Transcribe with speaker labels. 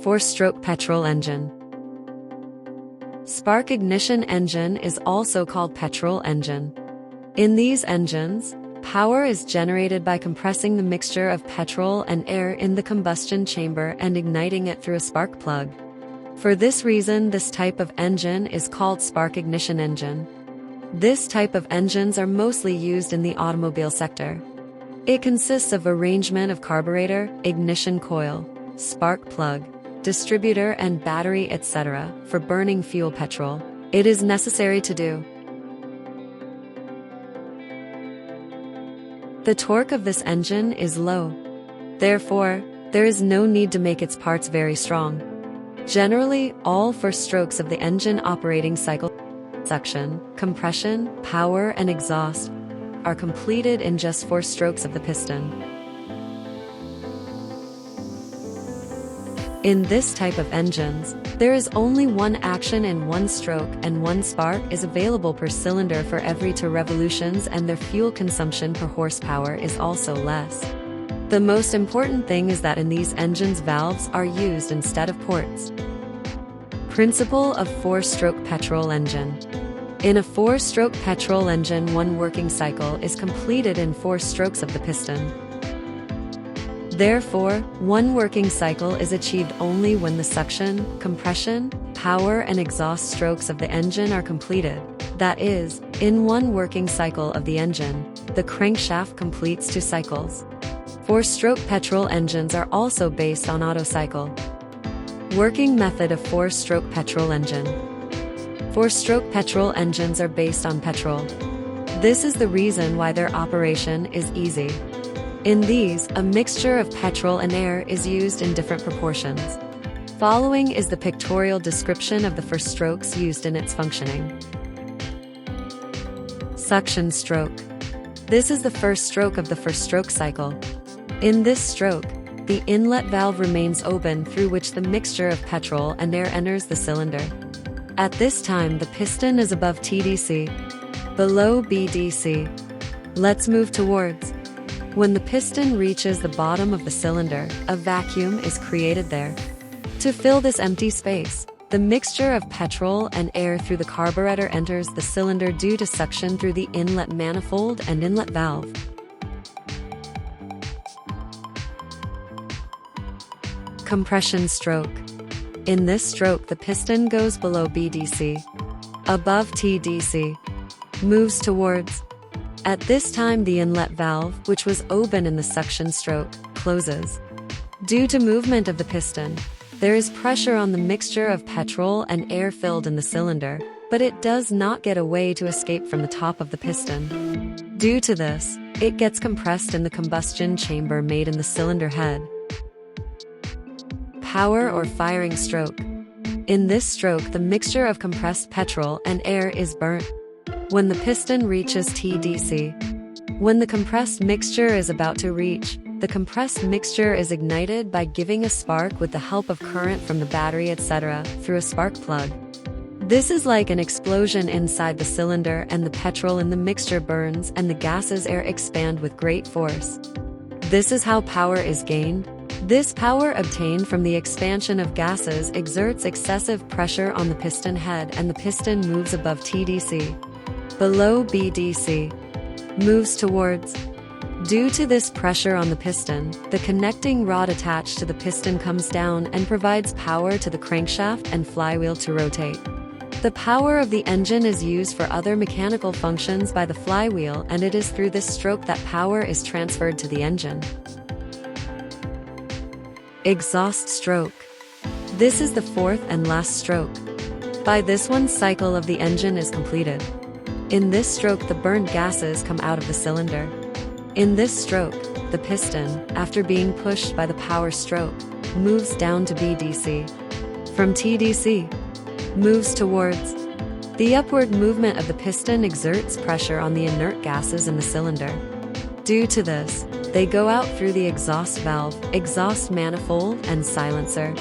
Speaker 1: Four-stroke petrol engine. Spark ignition engine is also called petrol engine. In these engines, power is generated by compressing the mixture of petrol and air in the combustion chamber and igniting it through a spark plug. For this reason, this type of engine is called spark ignition engine. This type of engines are mostly used in the automobile sector. It consists of arrangement of carburetor, ignition coil, spark plug, distributor and battery etc. For burning fuel petrol, it is necessary to do. The torque of this engine is low. Therefore, there is no need to make its parts very strong. Generally, all 4 strokes of the engine operating cycle, suction, compression, power and exhaust, are completed in just 4 strokes of the piston. In this type of engines, there is only 1 action in 1 stroke and 1 spark is available per cylinder for every 2 revolutions, and their fuel consumption per horsepower is also less. The most important thing is that in these engines valves are used instead of ports. Principle of 4-stroke petrol engine. In a 4-stroke petrol engine, 1 working cycle is completed in 4 strokes of the piston. Therefore, 1 working cycle is achieved only when the suction, compression, power and exhaust strokes of the engine are completed. That is, in 1 working cycle of the engine, the crankshaft completes 2 cycles. 4-stroke petrol engines are also based on Otto cycle. Working method of 4-stroke petrol engine. 4-stroke petrol engines are based on petrol. This is the reason why their operation is easy. In these, a mixture of petrol and air is used in different proportions. Following is the pictorial description of the 4 strokes used in its functioning. Suction stroke. This is the first stroke of the 4-stroke cycle. In this stroke, the inlet valve remains open through which the mixture of petrol and air enters the cylinder. At this time, the piston is above TDC, below BDC. Let's move towards. When the piston reaches the bottom of the cylinder, a vacuum is created there. To fill this empty space, the mixture of petrol and air through the carburetor enters the cylinder due to suction through the inlet manifold and inlet valve. Compression stroke. In this stroke, the piston goes below BDC, above TDC, moves towards. At this time, the inlet valve, which was open in the suction stroke, closes. Due to movement of the piston, there is pressure on the mixture of petrol and air filled in the cylinder, but it does not get a way to escape from the top of the piston. Due to this, it gets compressed in the combustion chamber made in the cylinder head. Power or firing stroke. In this stroke, the mixture of compressed petrol and air is burnt. When the piston reaches TDC. When the compressed mixture is about to reach, the compressed mixture is ignited by giving a spark with the help of current from the battery etc. through a spark plug. This is like an explosion inside the cylinder, and the petrol in the mixture burns and the gases air expand with great force. This is how power is gained. This power obtained from the expansion of gases exerts excessive pressure on the piston head, and the piston moves above TDC. Below BDC, moves towards. Due to this pressure on the piston, the connecting rod attached to the piston comes down and provides power to the crankshaft and flywheel to rotate. The power of the engine is used for other mechanical functions by the flywheel, and it is through this stroke that power is transferred to the engine. Exhaust stroke. This is the 4th and last stroke. By this one cycle of the engine is completed. In this stroke, the burned gases come out of the cylinder. In this stroke, the piston, after being pushed by the power stroke, moves down to BDC. From TDC, moves towards. The upward movement of the piston exerts pressure on the inert gases in the cylinder. Due to this, they go out through the exhaust valve, exhaust manifold, and silencer.